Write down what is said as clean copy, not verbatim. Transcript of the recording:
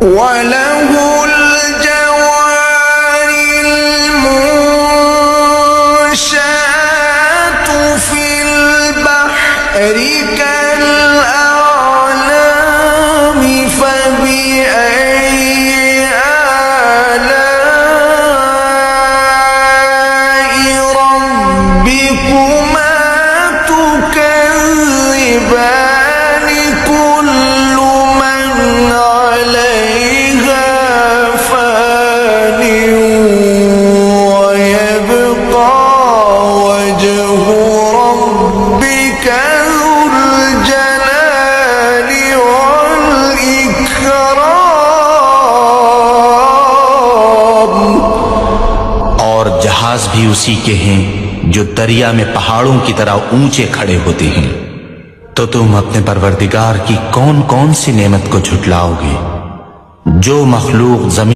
वलहुल जवारिल मुंशातु fill बहरि कल अअलामी फबिअय्यि आलाइ रब्बिकुमा तुकज़्ज़िबान कुल्लु मन अलैहा फ़ान वयब्क़ा वज्हु रब्बिका ज़ुल जलालि वल इकराम। और जहाज भी उसी के हैं जो दरिया में पहाड़ों की तरह ऊंचे खड़े होते हैं। तो तुम अपने परवरदिगार की कौन कौन सी नेमत को झुटलाओगे? जो मखलूक जमीन